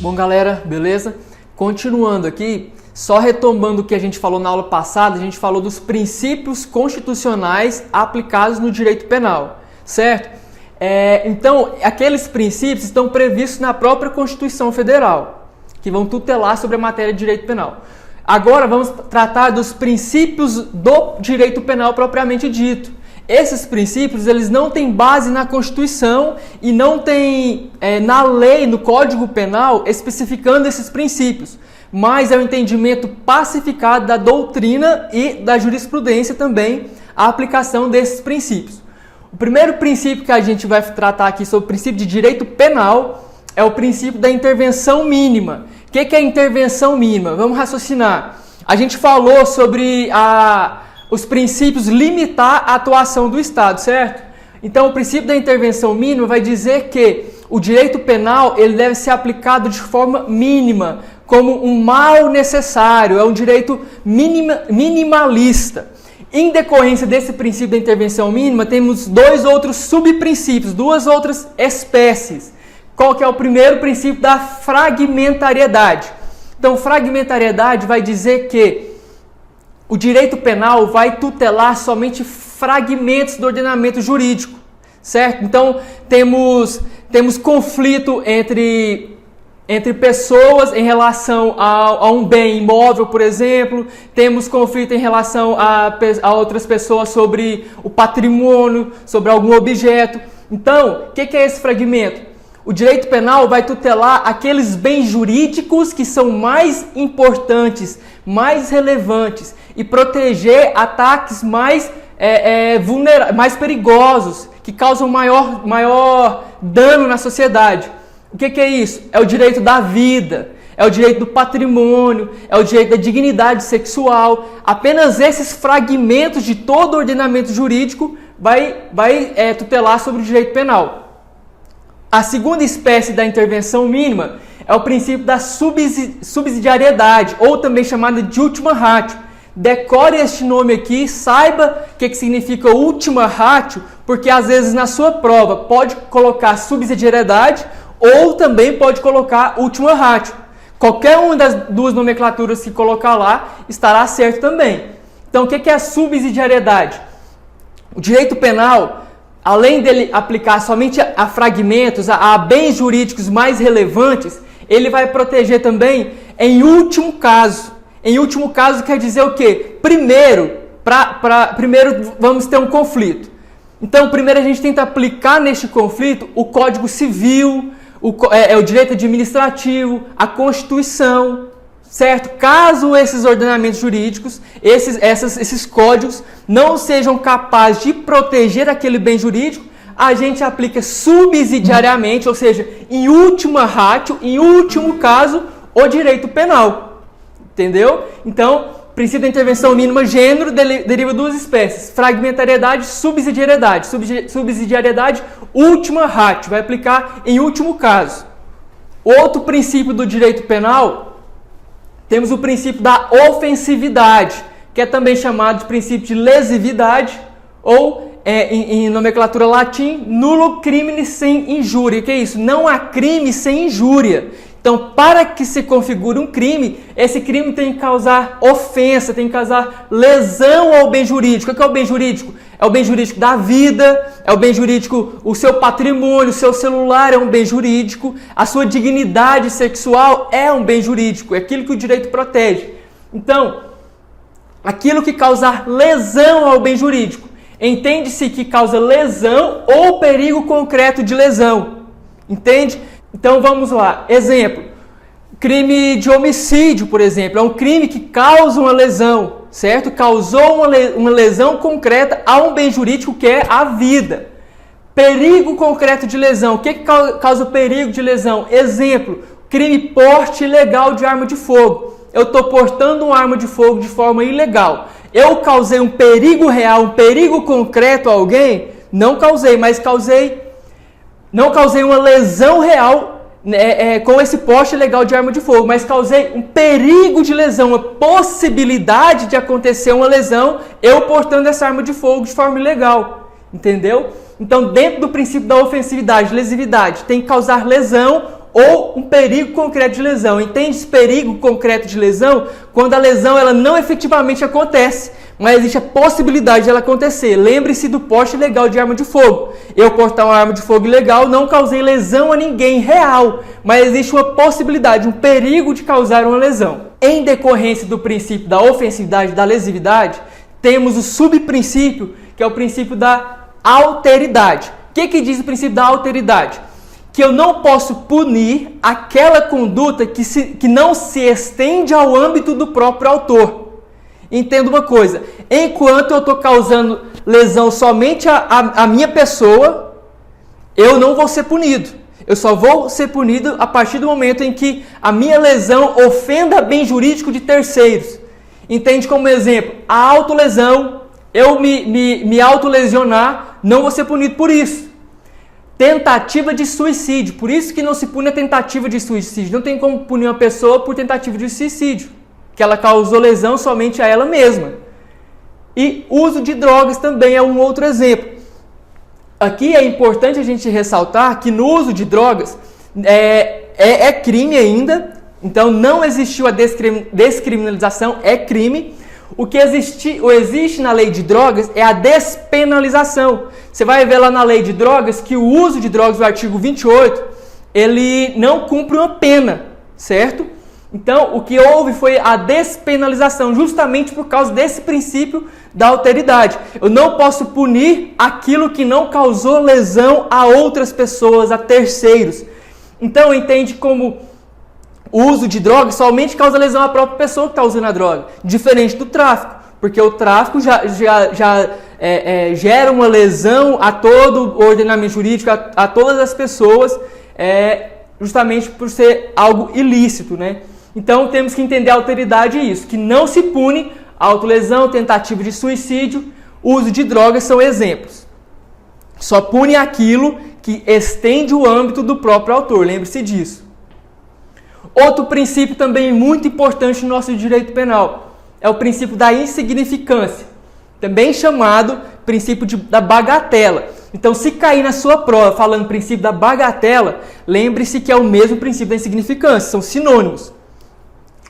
Bom, galera, beleza? Continuando aqui, só retomando o que a gente falou na aula passada, a gente falou dos princípios constitucionais aplicados no direito penal, certo? Então, aqueles princípios estão previstos na própria Constituição Federal, que vão tutelar sobre a matéria de direito penal. Agora vamos tratar dos princípios do direito penal propriamente dito. Esses princípios, eles não têm base na Constituição e não tem na lei, no Código Penal, especificando esses princípios, mas é o entendimento pacificado da doutrina e da jurisprudência também, a aplicação desses princípios. O primeiro princípio que a gente vai tratar aqui sobre o princípio de direito penal é o princípio da intervenção mínima. O que é intervenção mínima? Vamos raciocinar. A gente falou sobre os princípios limitar a atuação do Estado, certo? Então, o princípio da intervenção mínima vai dizer que o direito penal ele deve ser aplicado de forma mínima, como um mal necessário, é um direito minimalista. Em decorrência desse princípio da intervenção mínima, temos dois outros subprincípios, duas outras espécies. Qual que é o primeiro princípio da fragmentariedade? Então, fragmentariedade vai dizer que o direito penal vai tutelar somente fragmentos do ordenamento jurídico, certo? Então, temos conflito entre pessoas em relação a um bem imóvel, por exemplo, temos conflito em relação a outras pessoas sobre o patrimônio, sobre algum objeto. Então, o que é esse fragmento? O direito penal vai tutelar aqueles bens jurídicos que são mais importantes, mais relevantes e proteger ataques mais perigosos, que causam maior dano na sociedade. O que é isso? É o direito da vida, é o direito do patrimônio, é o direito da dignidade sexual. Apenas esses fragmentos de todo o ordenamento jurídico vai tutelar sobre o direito penal. A segunda espécie da intervenção mínima é o princípio da subsidiariedade, ou também chamada de ultima ratio. Decore este nome aqui, saiba o que significa ultima ratio, porque às vezes na sua prova pode colocar subsidiariedade ou também pode colocar ultima ratio. Qualquer uma das duas nomenclaturas que colocar lá estará certo também. Então, o que é a subsidiariedade? O direito penal, além dele aplicar somente a fragmentos, a bens jurídicos mais relevantes, ele vai proteger também em último caso. Em último caso quer dizer o quê? Primeiro vamos ter um conflito. Então, primeiro a gente tenta aplicar neste conflito o Código Civil, o direito administrativo, a Constituição, certo? Caso esses ordenamentos jurídicos, esses códigos não sejam capazes de proteger aquele bem jurídico, a gente aplica subsidiariamente, ou seja, em última ratio, em último caso, o direito penal. Entendeu? Então, princípio da intervenção mínima, gênero, deriva duas espécies: fragmentariedade e subsidiariedade. Subsidiariedade, última ratio, vai aplicar em último caso. Outro princípio do direito penal, temos o princípio da ofensividade, que é também chamado de princípio de lesividade, ou em nomenclatura latim, nullo crimine sem injúria. O que é isso? Não há crime sem injúria. Então, para que se configure um crime, esse crime tem que causar ofensa, tem que causar lesão ao bem jurídico. O que é o bem jurídico? É o bem jurídico da vida, é o bem jurídico, o seu patrimônio, o seu celular é um bem jurídico, a sua dignidade sexual é um bem jurídico, é aquilo que o direito protege. Então, aquilo que causar lesão ao bem jurídico, entende-se que causa lesão ou perigo concreto de lesão. Entende? Então vamos lá, exemplo, crime de homicídio, por exemplo, é um crime que causa uma lesão, certo? Causou uma lesão concreta a um bem jurídico que é a vida. Perigo concreto de lesão, o que causa perigo de lesão? Exemplo, crime porte ilegal de arma de fogo. Eu estou portando uma arma de fogo de forma ilegal. Eu causei um perigo real, um perigo concreto a alguém? Não causei, mas não causei uma lesão real com esse porte ilegal de arma de fogo, mas causei um perigo de lesão, uma possibilidade de acontecer uma lesão, eu portando essa arma de fogo de forma ilegal. Entendeu? Então, dentro do princípio da ofensividade, lesividade, tem que causar lesão ou um perigo concreto de lesão. Entende-se perigo concreto de lesão? Quando a lesão ela não efetivamente acontece, mas existe a possibilidade de ela acontecer. Lembre-se do porte ilegal de arma de fogo. Eu portar uma arma de fogo ilegal, não causei lesão a ninguém real, mas existe uma possibilidade, um perigo de causar uma lesão. Em decorrência do princípio da ofensividade e da lesividade, temos o subprincípio, que é o princípio da alteridade. O que diz o princípio da alteridade? Que eu não posso punir aquela conduta que não se estende ao âmbito do próprio autor. Entenda uma coisa, enquanto eu estou causando lesão somente à minha pessoa, eu não vou ser punido. Eu só vou ser punido a partir do momento em que a minha lesão ofenda bem jurídico de terceiros. Entende como exemplo, a autolesão, eu me autolesionar, não vou ser punido por isso. Tentativa de suicídio, por isso que não se pune a tentativa de suicídio. Não tem como punir uma pessoa por tentativa de suicídio, que ela causou lesão somente a ela mesma. E uso de drogas também é um outro exemplo. Aqui é importante a gente ressaltar que no uso de drogas é crime ainda, então não existiu a descriminalização, é crime. O que existe na lei de drogas é a despenalização. Você vai ver lá na lei de drogas que o uso de drogas, do artigo 28, ele não cumpre uma pena, certo? Então, o que houve foi a despenalização, justamente por causa desse princípio da alteridade. Eu não posso punir aquilo que não causou lesão a outras pessoas, a terceiros. Então, entende como o uso de drogas somente causa lesão à própria pessoa que está usando a droga, diferente do tráfico, porque o tráfico já gera uma lesão a todo o ordenamento jurídico, a todas as pessoas, justamente por ser algo ilícito, né? Então temos que entender a alteridade e isso, que não se pune autolesão, tentativa de suicídio, uso de drogas são exemplos. Só pune aquilo que estende o âmbito do próprio autor, lembre-se disso. Outro princípio também muito importante no nosso direito penal é o princípio da insignificância, também chamado princípio da bagatela. Então, se cair na sua prova falando princípio da bagatela, lembre-se que é o mesmo princípio da insignificância, são sinônimos.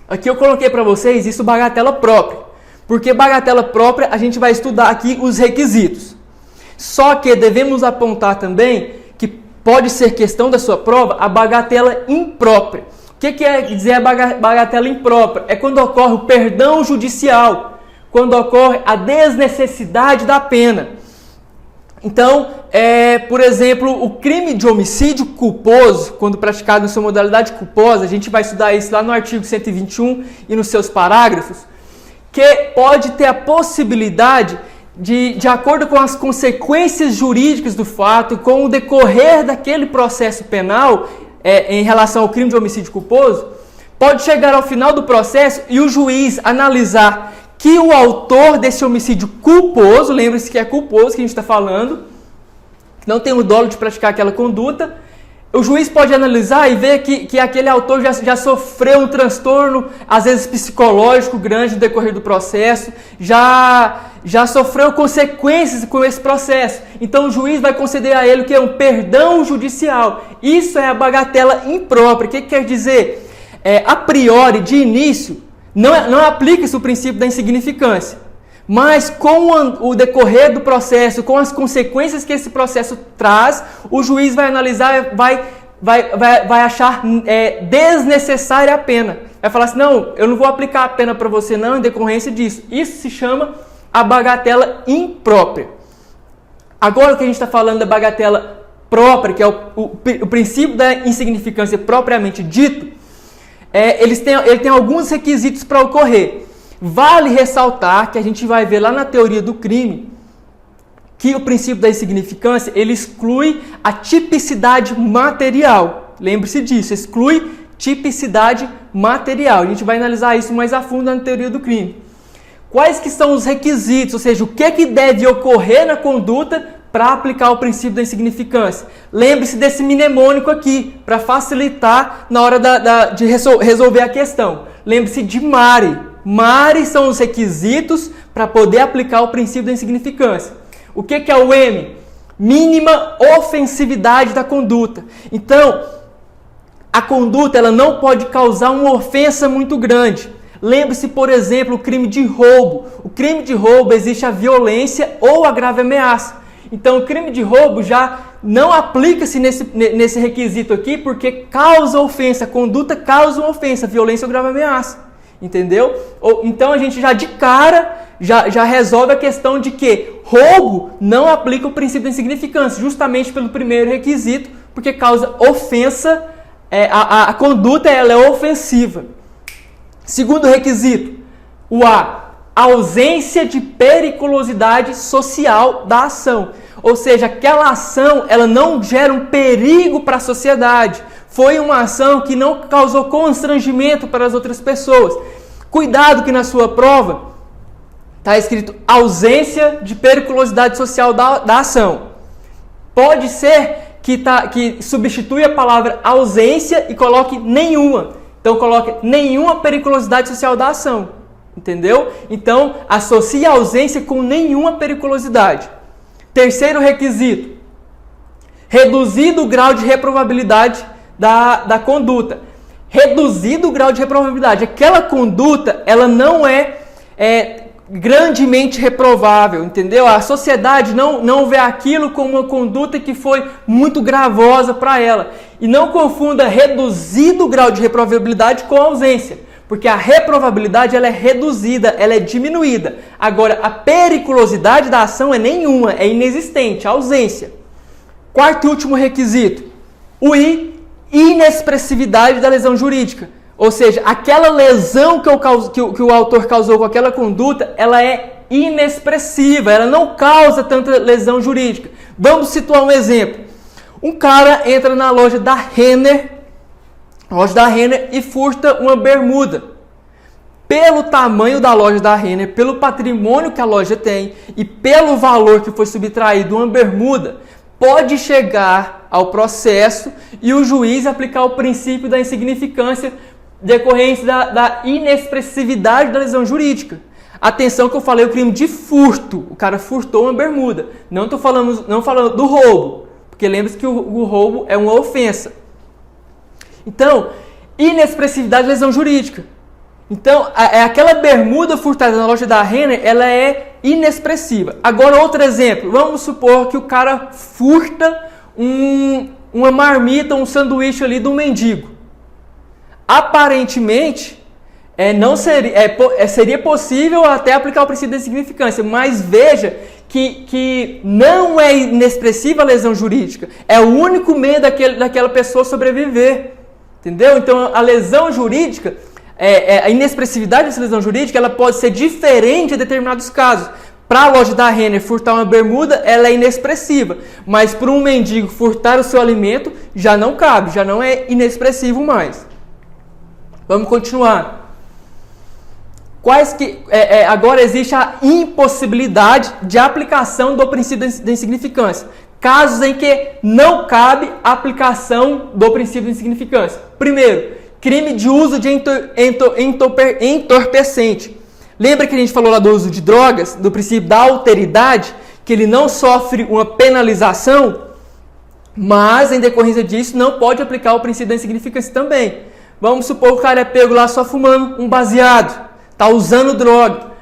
Aqui eu coloquei para vocês isso bagatela própria, porque bagatela própria a gente vai estudar aqui os requisitos. Só que devemos apontar também que pode ser questão da sua prova a bagatela imprópria. O que quer dizer a bagatela imprópria? É quando ocorre o perdão judicial, quando ocorre a desnecessidade da pena. Então, por exemplo, o crime de homicídio culposo, quando praticado em sua modalidade culposa, a gente vai estudar isso lá no artigo 121 e nos seus parágrafos, que pode ter a possibilidade de acordo com as consequências jurídicas do fato, com o decorrer daquele processo penal, em relação ao crime de homicídio culposo, pode chegar ao final do processo e o juiz analisar que o autor desse homicídio culposo, lembre-se que é culposo que a gente está falando, não tem o dolo de praticar aquela conduta, o juiz pode analisar e ver que aquele autor já sofreu um transtorno, às vezes psicológico grande no decorrer do processo, já sofreu consequências com esse processo. Então o juiz vai conceder a ele o que é um perdão judicial. Isso é a bagatela imprópria. O que quer dizer? A priori, de início, não aplica-se o princípio da insignificância. Mas com o decorrer do processo, com as consequências que esse processo traz, o juiz vai analisar, vai achar desnecessária a pena. Vai falar assim, não, eu não vou aplicar a pena para você não, em decorrência disso. Isso se chama a bagatela imprópria. Agora o que a gente está falando da bagatela própria, que é o princípio da insignificância propriamente dito, ele tem alguns requisitos para ocorrer. Vale ressaltar que a gente vai ver lá na teoria do crime que o princípio da insignificância ele exclui a tipicidade material. Lembre-se disso, exclui tipicidade material. A gente vai analisar isso mais a fundo na teoria do crime. Quais que são os requisitos, ou seja, o que deve ocorrer na conduta para aplicar o princípio da insignificância? Lembre-se desse mnemônico aqui, para facilitar na hora de resolver a questão. Lembre-se de MARE. MARE são os requisitos para poder aplicar o princípio da insignificância. O que é o M? Mínima ofensividade da conduta. Então, a conduta ela não pode causar uma ofensa muito grande. Lembre-se, por exemplo, o crime de roubo. O crime de roubo existe a violência ou a grave ameaça. Então, o crime de roubo já não aplica-se nesse requisito aqui, porque causa ofensa, a conduta causa uma ofensa, violência ou grave ameaça. Entendeu? Então, a gente já de cara já resolve a questão de que roubo não aplica o princípio da insignificância, justamente pelo primeiro requisito, porque causa ofensa, a conduta ela é ofensiva. Segundo requisito, o A, ausência de periculosidade social da ação. Ou seja, aquela ação ela não gera um perigo para a sociedade. Foi uma ação que não causou constrangimento para as outras pessoas. Cuidado que na sua prova está escrito ausência de periculosidade social da ação. Pode ser que substitui a palavra ausência e coloque nenhuma. Então coloque nenhuma periculosidade social da ação. Entendeu? Então associe a ausência com nenhuma periculosidade. Terceiro requisito, reduzido o grau de reprovabilidade da conduta. Reduzido o grau de reprovabilidade. Aquela conduta, ela não é grandemente reprovável, entendeu? A sociedade não vê aquilo como uma conduta que foi muito gravosa para ela. E não confunda reduzido o grau de reprovabilidade com ausência. Porque a reprovabilidade ela é reduzida, ela é diminuída. Agora, a periculosidade da ação é nenhuma, é inexistente, ausência. Quarto e último requisito, o I, inexpressividade da lesão jurídica. Ou seja, aquela lesão que o autor causou com aquela conduta, ela é inexpressiva, ela não causa tanta lesão jurídica. Vamos situar um exemplo. Um cara entra na loja da Renner e furta uma bermuda. Pelo tamanho da loja da Renner, pelo patrimônio que a loja tem e pelo valor que foi subtraído uma bermuda, pode chegar ao processo e o juiz aplicar o princípio da insignificância decorrente da inexpressividade da lesão jurídica. Atenção que eu falei o crime de furto. O cara furtou uma bermuda. Não falando do roubo, porque lembre-se que o roubo é uma ofensa. Então, inexpressividade da lesão jurídica. Então, aquela bermuda furtada na loja da Renner, ela é inexpressiva. Agora, outro exemplo. Vamos supor que o cara furta uma marmita, um sanduíche ali do mendigo. Aparentemente, seria possível até aplicar o princípio da insignificância, mas veja que não é inexpressiva a lesão jurídica. É o único meio daquela pessoa sobreviver. Entendeu? Então, a lesão jurídica, a inexpressividade dessa lesão jurídica, ela pode ser diferente em determinados casos. Para a loja da Renner furtar uma bermuda, ela é inexpressiva. Mas para um mendigo furtar o seu alimento, já não cabe, já não é inexpressivo mais. Vamos continuar. Agora existe a impossibilidade de aplicação do princípio da insignificância. Casos em que não cabe a aplicação do princípio da insignificância. Primeiro, crime de uso de entorpecente. Lembra que a gente falou lá do uso de drogas, do princípio da alteridade, que ele não sofre uma penalização, mas em decorrência disso não pode aplicar o princípio da insignificância também. Vamos supor que o cara é pego lá só fumando um baseado, está usando droga.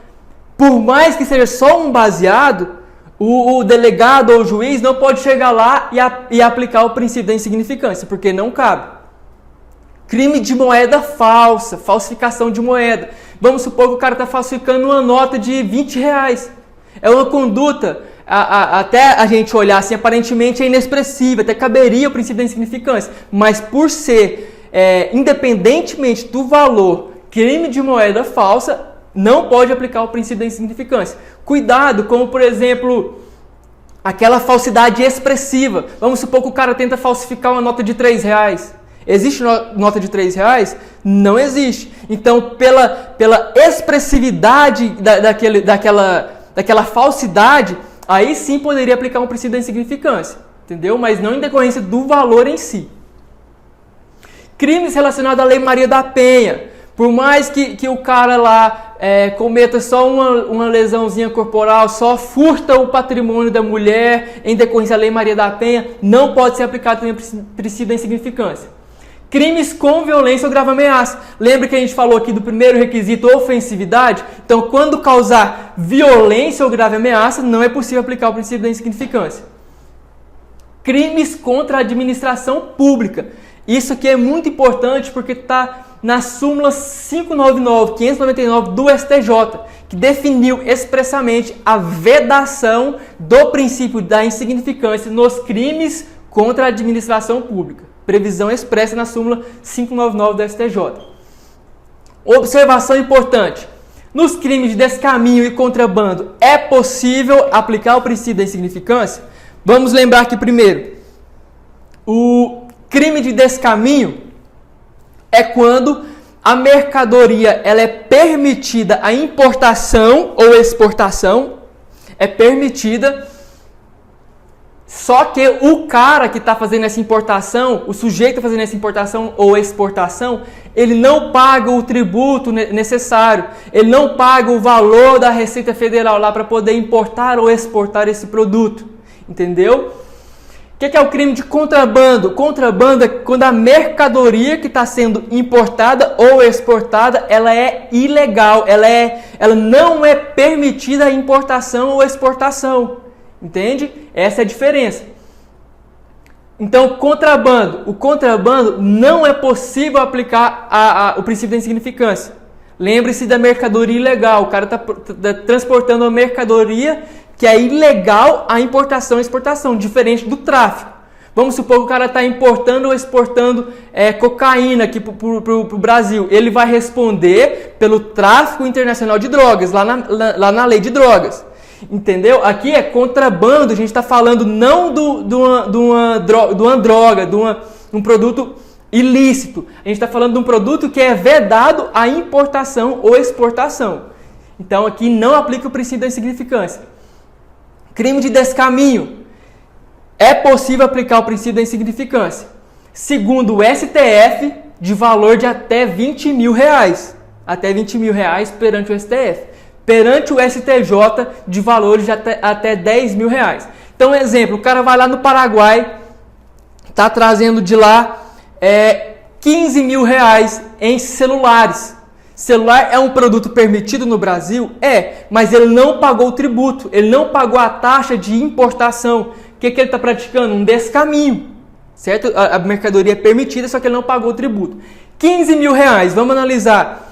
Por mais que seja só um baseado, o delegado ou o juiz não pode chegar lá e aplicar o princípio da insignificância, porque não cabe. Crime de moeda falsa, falsificação de moeda. Vamos supor que o cara está falsificando uma nota de 20 reais. É uma conduta, até a gente olhar assim, aparentemente é inexpressiva, até caberia o princípio da insignificância. Mas por ser, independentemente do valor, crime de moeda falsa, não pode aplicar o princípio da insignificância. Cuidado, como por exemplo, aquela falsidade expressiva. Vamos supor que o cara tenta falsificar uma nota de 3 reais. Existe nota de 3 reais? Não existe. Então, pela expressividade daquela falsidade, aí sim poderia aplicar um princípio da insignificância. Entendeu? Mas não em decorrência do valor em si. Crimes relacionados à Lei Maria da Penha. Por mais que o cara lá cometa só uma lesãozinha corporal, só furta o patrimônio da mulher em decorrência da Lei Maria da Penha, não pode ser aplicado também o princípio da insignificância. Crimes com violência ou grave ameaça. Lembra que a gente falou aqui do primeiro requisito, ofensividade? Então, quando causar violência ou grave ameaça, não é possível aplicar o princípio da insignificância. Crimes contra a administração pública. Isso aqui é muito importante porque está na súmula 599 do STJ, que definiu expressamente a vedação do princípio da insignificância nos crimes contra a administração pública. Previsão expressa na súmula 599 do STJ. Observação importante. Nos crimes de descaminho e contrabando, é possível aplicar o princípio da insignificância? Vamos lembrar aqui primeiro. O crime de descaminho é quando a mercadoria ela é permitida a importação ou exportação, é permitida, só que o cara que está fazendo essa importação, o sujeito que está fazendo essa importação ou exportação, ele não paga o tributo necessário, ele não paga o valor da Receita Federal lá para poder importar ou exportar esse produto, entendeu? O que é o crime de contrabando? Contrabando é quando a mercadoria que está sendo importada ou exportada, ela é ilegal, ela não é permitida a importação ou exportação. Entende? Essa é a diferença. Então, o contrabando não é possível aplicar o princípio da insignificância. Lembre-se da mercadoria ilegal. O cara está transportando uma mercadoria que é ilegal a importação e exportação, diferente do tráfico. Vamos supor que o cara está importando ou exportando cocaína aqui para o Brasil. Ele vai responder pelo tráfico internacional de drogas, lá na lei de drogas. Entendeu? Aqui é contrabando, a gente está falando não de uma droga, de um produto ilícito. A gente está falando de um produto que é vedado a importação ou exportação. Então aqui não aplica o princípio da insignificância. Crime de descaminho. É possível aplicar o princípio da insignificância. Segundo o STF, de valor de até R$20 mil. Até R$20 mil perante o STF. Perante o STJ, de valores de até R$10 mil. Então, exemplo, o cara vai lá no Paraguai, está trazendo de lá R$15 mil em celulares. Celular é um produto permitido no Brasil? É, mas ele não pagou o tributo, ele não pagou a taxa de importação. O que ele está praticando? Um descaminho, certo? A mercadoria é permitida, só que ele não pagou o tributo. R$15 mil, vamos analisar.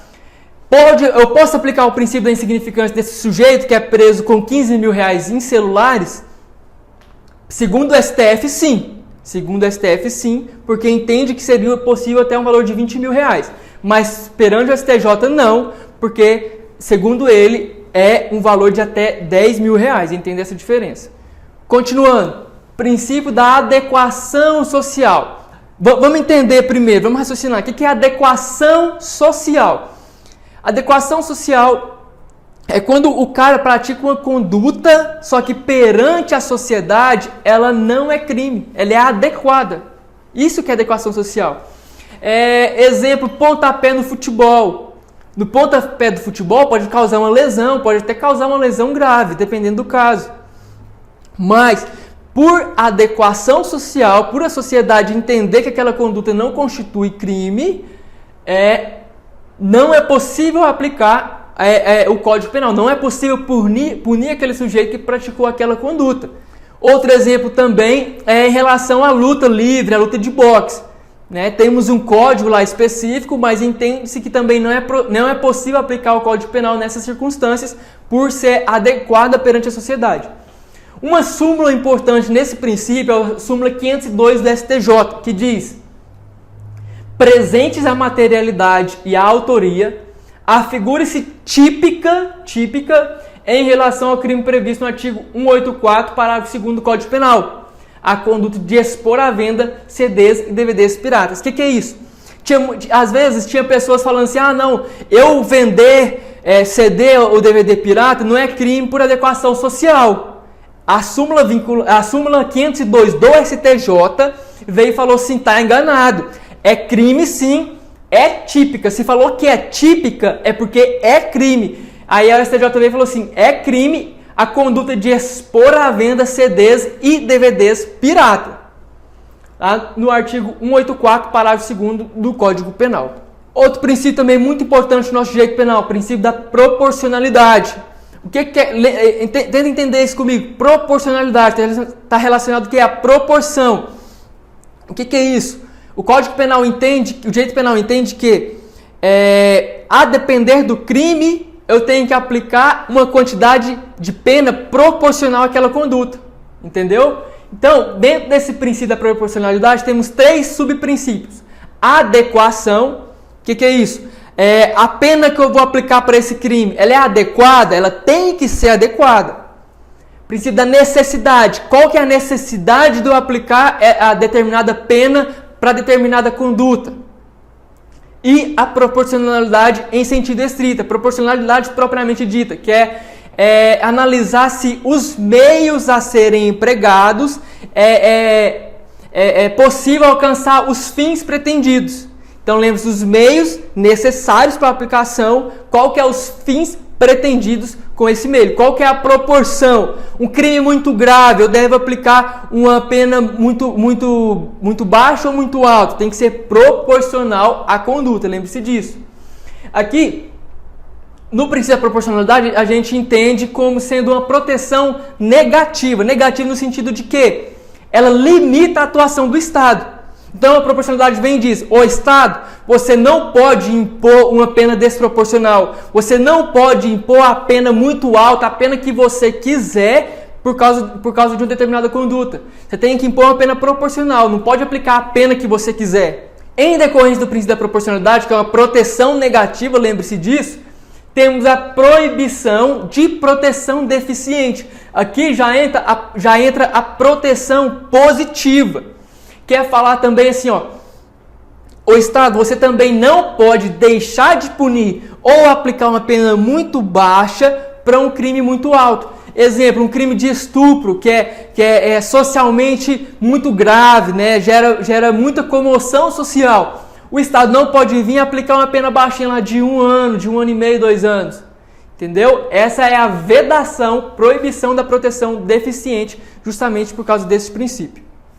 Eu posso aplicar o princípio da insignificância desse sujeito que é preso com R$15 mil em celulares? Segundo o STF, sim. Segundo o STF, sim, porque entende que seria possível até um valor de R$20 mil. Mas perante o STJ, não, porque, segundo ele, é um valor de até R$10 mil. Entende essa diferença? Continuando, princípio da adequação social. Vamos entender primeiro, vamos raciocinar. O que é adequação social? Adequação social é quando o cara pratica uma conduta, só que perante a sociedade, ela não é crime, ela é adequada. Isso que é adequação social. Exemplo, pontapé no futebol. No pontapé do futebol pode causar uma lesão, pode até causar uma lesão grave, dependendo do caso. Mas, por adequação social, por a sociedade entender que aquela conduta não constitui crime, não é possível aplicar o Código Penal. Não é possível punir aquele sujeito que praticou aquela conduta. Outro exemplo também é em relação à luta livre, à luta de boxe. Temos um código lá específico, mas entende-se que também não é possível aplicar o Código Penal nessas circunstâncias por ser adequada perante a sociedade. Uma súmula importante nesse princípio é a súmula 502 do STJ, que diz: presentes a materialidade e a autoria, afigure-se típica em relação ao crime previsto no artigo 184, parágrafo 2º do Código Penal, a conduta de expor à venda CDs e DVDs piratas. O que é isso? Às vezes tinha pessoas falando assim, não, eu vender CD ou DVD pirata não é crime por adequação social. A súmula 502 do STJ veio e falou assim, está enganado. É crime sim, é típica. Se falou que é típica, é porque é crime. Aí a STJ veio e falou assim, é crime a conduta de expor à venda CDs e DVDs pirata. lá no artigo 184, parágrafo 2º do Código Penal. Outro princípio também muito importante no nosso direito penal, o princípio da proporcionalidade. O que é? Tenta entender isso comigo. Proporcionalidade está relacionado ao que é a proporção. O que é isso? O Código Penal entende, o direito penal entende que a depender do crime, eu tenho que aplicar uma quantidade de pena proporcional àquela conduta. Entendeu? Então, dentro desse princípio da proporcionalidade, temos 3 subprincípios. Adequação. O que é isso? A pena que eu vou aplicar para esse crime, ela é adequada? Ela tem que ser adequada. Princípio da necessidade. Qual que é a necessidade de eu aplicar a determinada pena para determinada conduta? E a proporcionalidade em sentido estrito. Proporcionalidade propriamente dita, que é analisar se os meios a serem empregados é possível alcançar os fins pretendidos. Então lembre-se dos meios necessários para a aplicação, qual que é os fins pretendidos com esse meio, qual que é a proporção. Um crime muito grave, eu devo aplicar uma pena muito baixa ou muito alta, tem que ser proporcional à conduta, lembre-se disso. Aqui, no princípio da proporcionalidade, a gente entende como sendo uma proteção negativa no sentido de que ela limita a atuação do Estado. Então a proporcionalidade vem e diz: o Estado, você não pode impor uma pena desproporcional, você não pode impor a pena muito alta, a pena que você quiser por causa de uma determinada conduta. Você tem que impor uma pena proporcional, não pode aplicar a pena que você quiser. Em decorrência do princípio da proporcionalidade, que é uma proteção negativa, lembre-se disso, temos a proibição de proteção deficiente. Aqui já entra a proteção positiva. Quer falar também assim, o Estado, você também não pode deixar de punir ou aplicar uma pena muito baixa para um crime muito alto. Exemplo, um crime de estupro que é socialmente muito grave, né? Gera muita comoção social. O Estado não pode vir aplicar uma pena baixinha lá de 1 ano, de 1 ano e meio, 2 anos. Entendeu? Essa é a vedação, proibição da proteção deficiente, justamente por causa desse princípio.